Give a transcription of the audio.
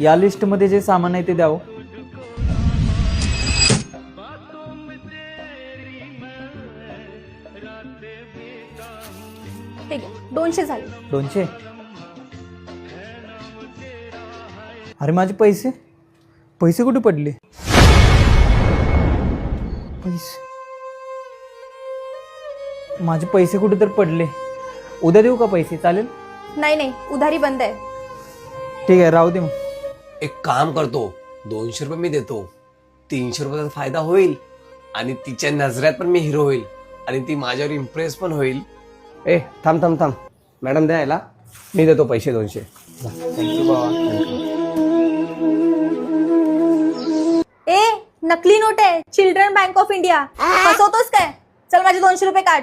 या लिस्टमध्ये जे सामान आहे ते द्यावं. ठीक आहे, 200 झाले. 200. अरे माझे पैसे पैसे कुठे पडले? माझे पैसे कुठे तर पडले. उद्या देऊ का पैसे? चालेल? नाही नाही, उधारी बंद आहे. ठीक आहे, राहू दे मग. एक काम करतो, 200 रुपये मी देतो, 300 रुपयाचा फायदा होईल आणि तिच्या नजऱ्यात पण मी हिरो होईल आणि ती माझ्यावर इम्प्रेस पण होईल. ए थांब थांब थांब, मॅडम द्यायला मी देतो पैसे 200. थँक्यू बाबा. ए, नकली नोट आहे, चिल्ड्रन बँक ऑफ इंडिया. फसवतोस काय? चल माझे 200 रुपये काढ.